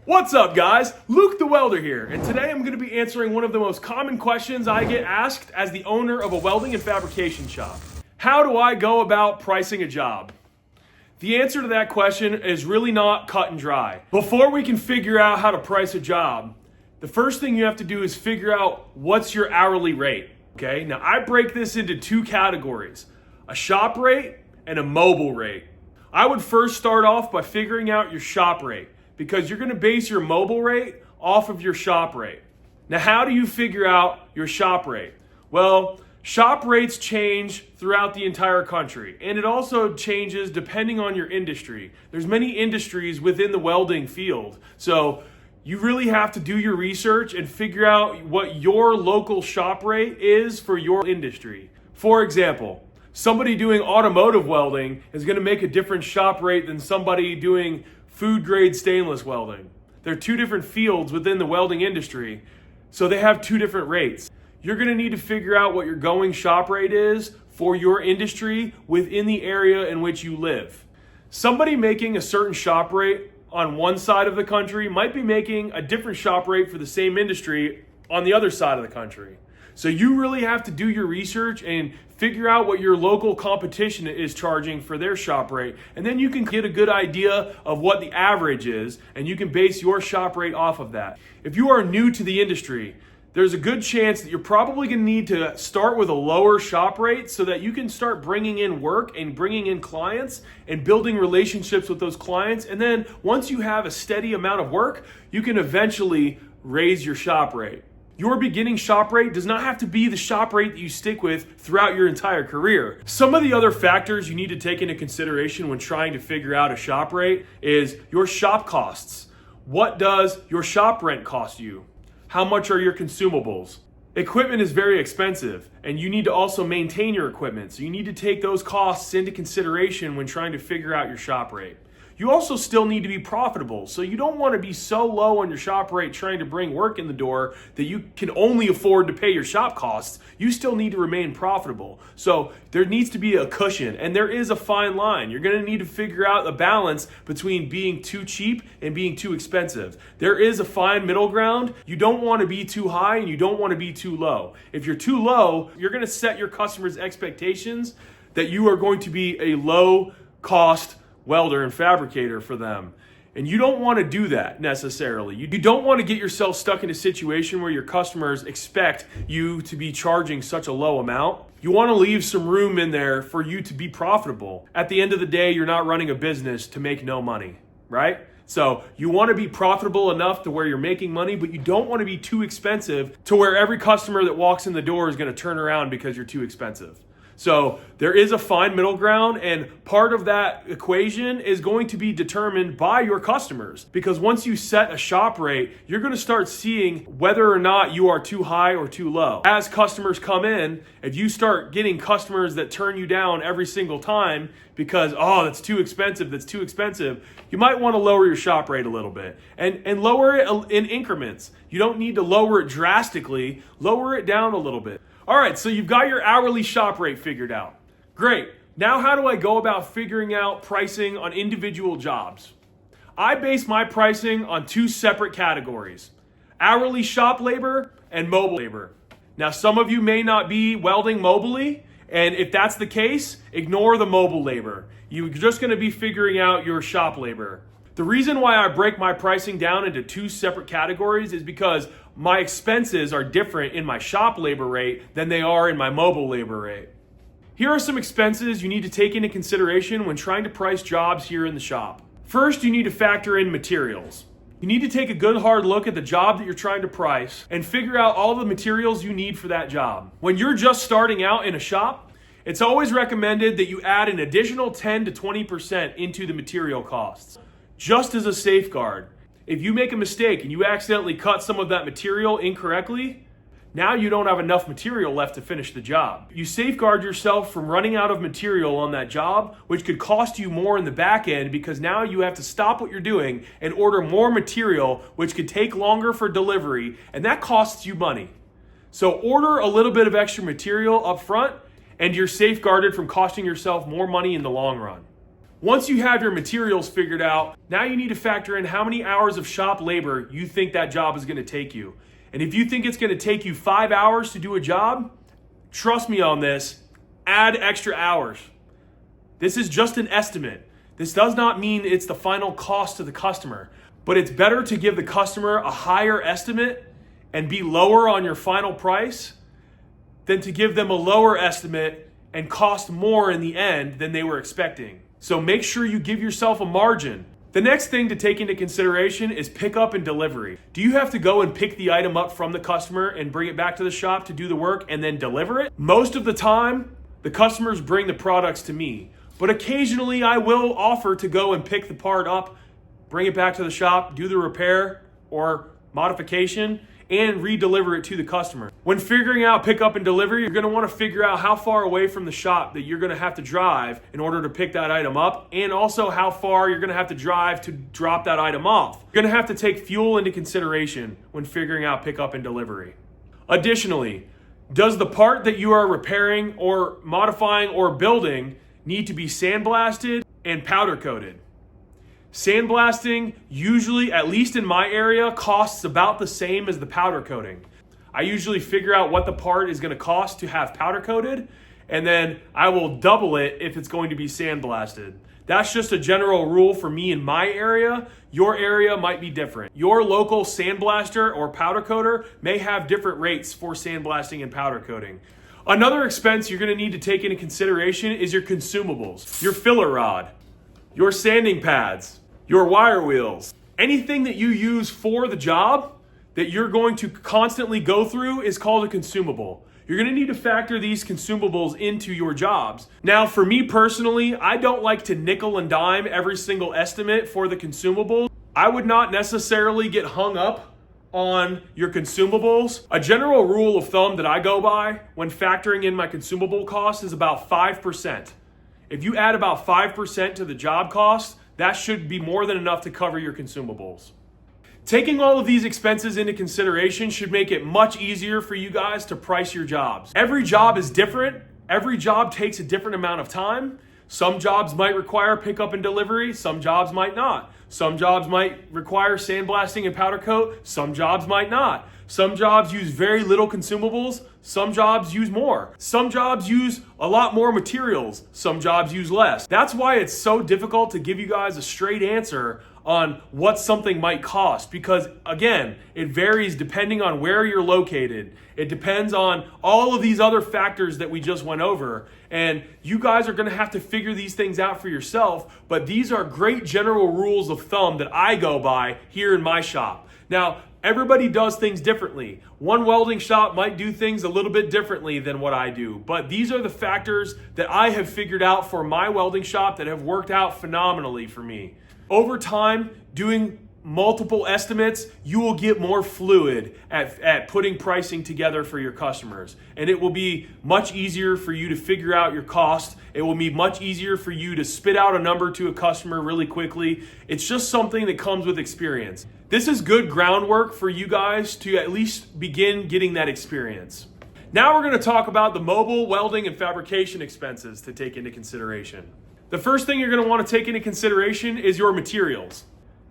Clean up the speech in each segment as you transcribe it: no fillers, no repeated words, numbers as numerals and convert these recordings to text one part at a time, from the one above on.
What's up, guys? Luke the Welder here, and today I'm going to be answering one of the most common questions I get asked as the owner of a welding and fabrication shop. How do I go about pricing a job? The answer to that question is really not cut and dry. Before we can figure out how to price a job, the first thing you have to do is figure out what's your hourly rate. Okay, now I break this into two categories, a shop rate and a mobile rate. I would first start off by figuring out your shop rate, because you're going to base your mobile rate off of your shop rate. Now, how do you figure out your shop rate? Well, shop rates change throughout the entire country, and it also changes depending on your industry. There's many industries within the welding field, so you really have to do your research and figure out what your local shop rate is for your industry. For example, somebody doing automotive welding is going to make a different shop rate than somebody doing food grade stainless welding. They're two different fields within the welding industry, so they have two different rates. You're going to need to figure out what your going shop rate is for your industry within the area in which you live. Somebody making a certain shop rate on one side of the country might be making a different shop rate for the same industry on the other side of the country. So you really have to do your research and figure out what your local competition is charging for their shop rate. And then you can get a good idea of what the average is, and you can base your shop rate off of that. If you are new to the industry, there's a good chance that you're probably going to need to start with a lower shop rate so that you can start bringing in work and bringing in clients and building relationships with those clients. And then once you have a steady amount of work, you can eventually raise your shop rate. Your beginning shop rate does not have to be the shop rate that you stick with throughout your entire career. Some of the other factors you need to take into consideration when trying to figure out a shop rate is your shop costs. What does your shop rent cost you? How much are your consumables? Equipment is very expensive, and you need to also maintain your equipment. So you need to take those costs into consideration when trying to figure out your shop rate. You also still need to be profitable, so you don't want to be so low on your shop rate trying to bring work in the door that you can only afford to pay your shop costs. You still need to remain profitable. So there needs to be a cushion, and there is a fine line. You're going to need to figure out a balance between being too cheap and being too expensive. There is a fine middle ground. You don't want to be too high and you don't want to be too low. If you're too low, you're going to set your customers' expectations that you are going to be a low cost welder and fabricator for them. And you don't want to do that necessarily. You don't want to get yourself stuck in a situation where your customers expect you to be charging such a low amount. You want to leave some room in there for you to be profitable. At the end of the day, you're not running a business to make no money, right? So you want to be profitable enough to where you're making money, but you don't want to be too expensive to where every customer that walks in the door is going to turn around because you're too expensive. So there is a fine middle ground, and part of that equation is going to be determined by your customers, because once you set a shop rate, you're going to start seeing whether or not you are too high or too low. As customers come in, if you start getting customers that turn you down every single time because, oh, that's too expensive, you might want to lower your shop rate a little bit and lower it in increments. You don't need to lower it drastically, lower it down a little bit. All right, so you've got your hourly shop rate figured out. Great. Now how do I go about figuring out pricing on individual jobs? I base my pricing on two separate categories: hourly shop labor and mobile labor. Now, some of you may not be welding mobily, and if that's the case, ignore the mobile labor. You're just going to be figuring out your shop labor. The reason why I break my pricing down into two separate categories is because my expenses are different in my shop labor rate than they are in my mobile labor rate. Here are some expenses you need to take into consideration when trying to price jobs here in the shop. First, you need to factor in materials. You need to take a good hard look at the job that you're trying to price and figure out all the materials you need for that job. When you're just starting out in a shop, it's always recommended that you add an additional 10 to 20% into the material costs. Just as a safeguard, if you make a mistake and you accidentally cut some of that material incorrectly, now you don't have enough material left to finish the job. You safeguard yourself from running out of material on that job, which could cost you more in the back end, because now you have to stop what you're doing and order more material, which could take longer for delivery, and that costs you money. So order a little bit of extra material up front, and you're safeguarded from costing yourself more money in the long run. Once you have your materials figured out, now you need to factor in how many hours of shop labor you think that job is going to take you. And if you think it's going to take you 5 hours to do a job, trust me on this, add extra hours. This is just an estimate. This does not mean it's the final cost to the customer, but it's better to give the customer a higher estimate and be lower on your final price than to give them a lower estimate and cost more in the end than they were expecting. So make sure you give yourself a margin. The next thing to take into consideration is pickup and delivery. Do you have to go and pick the item up from the customer and bring it back to the shop to do the work and then deliver it? Most of the time, the customers bring the products to me, but occasionally I will offer to go and pick the part up, bring it back to the shop, do the repair or modification, and re-deliver it to the customer. When figuring out pickup and delivery, you're gonna wanna figure out how far away from the shop that you're gonna have to drive in order to pick that item up, and also how far you're gonna have to drive to drop that item off. You're gonna have to take fuel into consideration when figuring out pickup and delivery. Additionally, does the part that you are repairing or modifying or building need to be sandblasted and powder coated? Sandblasting usually, at least in my area, costs about the same as the powder coating. I usually figure out what the part is going to cost to have powder coated, and then I will double it if it's going to be sandblasted. That's just a general rule for me in my area. Your area might be different. Your local sandblaster or powder coater may have different rates for sandblasting and powder coating. Another expense you're going to need to take into consideration is your consumables, your filler rod, your sanding pads, your wire wheels. Anything that you use for the job that you're going to constantly go through is called a consumable. You're gonna need to factor these consumables into your jobs. Now, for me personally, I don't like to nickel and dime every single estimate for the consumables. I would not necessarily get hung up on your consumables. A general rule of thumb that I go by when factoring in my consumable cost is about 5%. If you add about 5% to the job cost, that should be more than enough to cover your consumables. Taking all of these expenses into consideration should make it much easier for you guys to price your jobs. Every job is different. Every job takes a different amount of time. Some jobs might require pickup and delivery. Some jobs might not. Some jobs might require sandblasting and powder coat. Some jobs might not. Some jobs use very little consumables. Some jobs use more. Some jobs use a lot more materials. Some jobs use less. That's why it's so difficult to give you guys a straight answer on what something might cost, because again, it varies depending on where you're located. It depends on all of these other factors that we just went over, and you guys are gonna have to figure these things out for yourself, but these are great general rules of thumb that I go by here in my shop. Now, everybody does things differently. One welding shop might do things a little bit differently than what I do, but these are the factors that I have figured out for my welding shop that have worked out phenomenally for me. Over time, doing multiple estimates, you will get more fluid at putting pricing together for your customers. And it will be much easier for you to figure out your cost. It will be much easier for you to spit out a number to a customer really quickly. It's just something that comes with experience. This is good groundwork for you guys to at least begin getting that experience. Now we're going to talk about the mobile, welding, and fabrication expenses to take into consideration. The first thing you're going to want to take into consideration is your materials,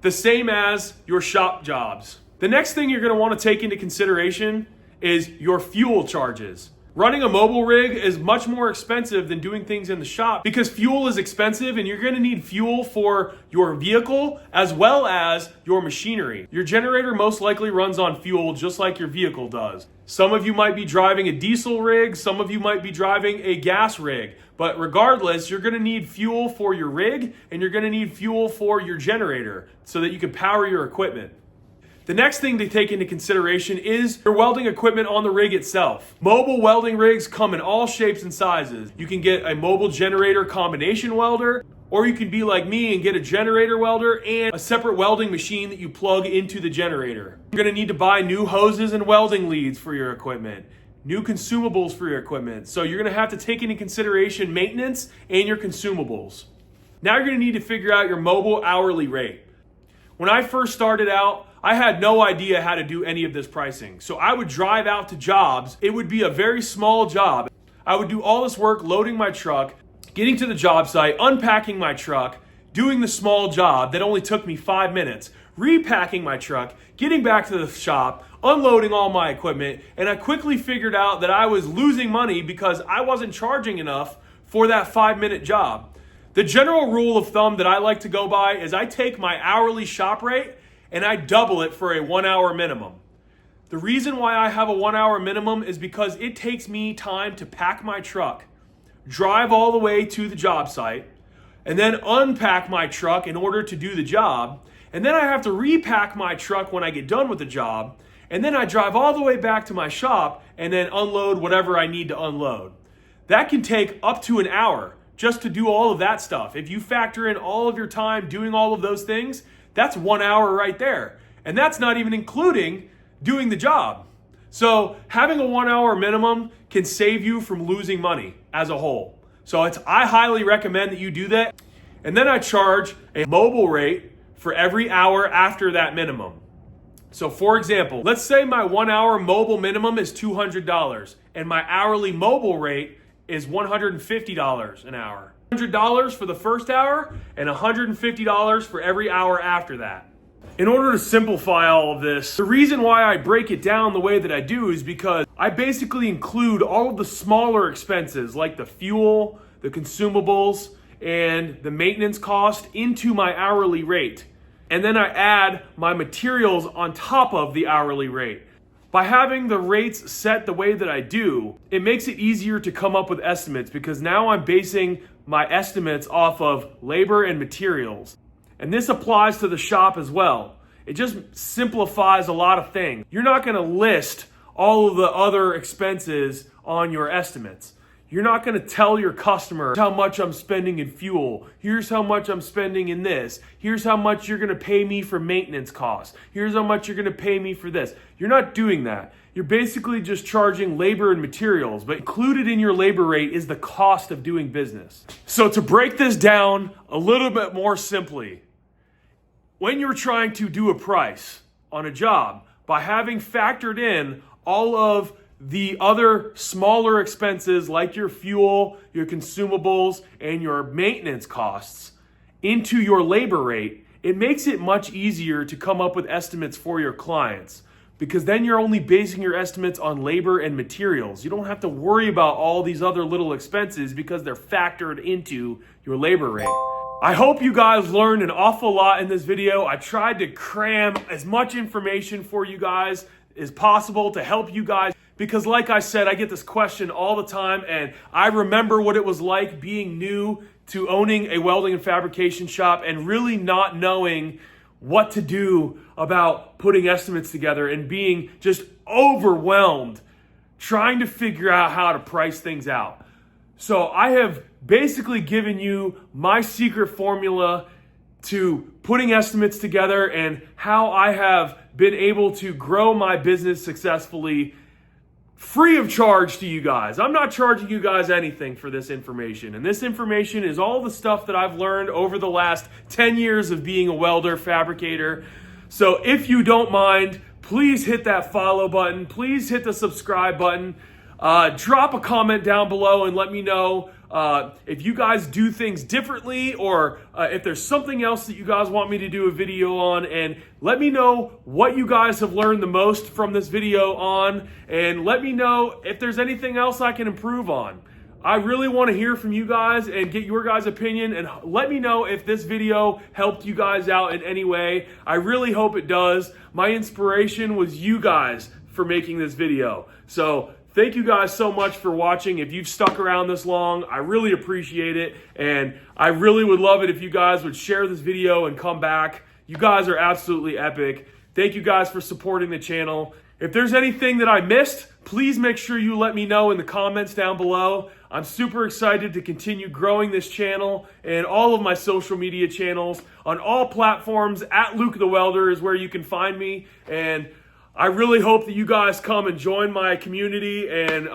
the same as your shop jobs. The next thing you're going to want to take into consideration is your fuel charges. Running a mobile rig is much more expensive than doing things in the shop because fuel is expensive, and you're going to need fuel for your vehicle as well as your machinery. Your generator most likely runs on fuel just like your vehicle does. Some of you might be driving a diesel rig, some of you might be driving a gas rig, but regardless, you're going to need fuel for your rig and you're going to need fuel for your generator so that you can power your equipment. The next thing to take into consideration is your welding equipment on the rig itself. Mobile welding rigs come in all shapes and sizes. You can get a mobile generator combination welder, or you can be like me and get a generator welder and a separate welding machine that you plug into the generator. You're going to need to buy new hoses and welding leads for your equipment, new consumables for your equipment. So you're going to have to take into consideration maintenance and your consumables. Now you're going to need to figure out your mobile hourly rate. When I first started out, I had no idea how to do any of this pricing. So I would drive out to jobs. It would be a very small job. I would do all this work loading my truck, getting to the job site, unpacking my truck, doing the small job that only took me 5 minutes, repacking my truck, getting back to the shop, unloading all my equipment, and I quickly figured out that I was losing money because I wasn't charging enough for that 5-minute job. The general rule of thumb that I like to go by is I take my hourly shop rate and I double it for a 1 hour minimum. The reason why I have a 1 hour minimum is because it takes me time to pack my truck, drive all the way to the job site, and then unpack my truck in order to do the job. And then I have to repack my truck when I get done with the job. And then I drive all the way back to my shop and then unload whatever I need to unload. That can take up to an hour just to do all of that stuff. If you factor in all of your time doing all of those things, that's 1 hour right there. And that's not even including doing the job. So having a 1 hour minimum can save you from losing money as a whole. So I highly recommend that you do that. And then I charge a mobile rate for every hour after that minimum. So for example, let's say my 1 hour mobile minimum is $200 and my hourly mobile rate is $150 an hour. $100 for the first hour and $150 for every hour after that. In order to simplify all of this, the reason why I break it down the way that I do is because I basically include all of the smaller expenses like the fuel, the consumables, and the maintenance cost into my hourly rate. And then I add my materials on top of the hourly rate. By having the rates set the way that I do, it makes it easier to come up with estimates because now I'm basing my estimates off of labor and materials. And this applies to the shop as well. It just simplifies a lot of things. You're not going to list all of the other expenses on your estimates. You're not going to tell your customer how much I'm spending in fuel. Here's how much I'm spending in this. Here's how much you're going to pay me for maintenance costs. Here's how much you're going to pay me for this. You're not doing that. You're basically just charging labor and materials, but included in your labor rate is the cost of doing business. So to break this down a little bit more simply, when you're trying to do a price on a job, by having factored in all of the other smaller expenses like your fuel, your consumables, and your maintenance costs into your labor rate, it makes it much easier to come up with estimates for your clients because then you're only basing your estimates on labor and materials. You don't have to worry about all these other little expenses because they're factored into your labor rate. I hope you guys learned an awful lot in this video. I tried to cram as much information for you guys as possible to help you guys because like I said, I get this question all the time and I remember what it was like being new to owning a welding and fabrication shop and really not knowing what to do about putting estimates together and being just overwhelmed trying to figure out how to price things out. So I have basically given you my secret formula to putting estimates together and how I have been able to grow my business successfully free of charge to you guys. I'm not charging you guys anything for this information. And this information is all the stuff that I've learned over the last 10 years of being a welder fabricator. So if you don't mind, please hit that follow button. Please hit the subscribe button. Drop a comment down below and let me know if you guys do things differently or if there's something else that you guys want me to do a video on, and let me know what you guys have learned the most from this video on, and let me know if there's anything else I can improve on. I really want to hear from you guys and get your guys' opinion, and let me know if this video helped you guys out in any way. I really hope it does. My inspiration was you guys for making this video. So thank you guys so much for watching. If you've stuck around this long, I really appreciate it. And I really would love it if you guys would share this video and come back. You guys are absolutely epic. Thank you guys for supporting the channel. If there's anything that I missed, please make sure you let me know in the comments down below. I'm super excited to continue growing this channel and all of my social media channels on all platforms. At LukeTheWelder is where you can find me. And I really hope that you guys come and join my community, and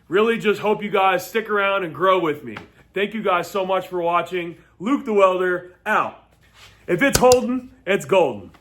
really just hope you guys stick around and grow with me. Thank you guys so much for watching. Luke the Welder out. If it's holding, it's golden.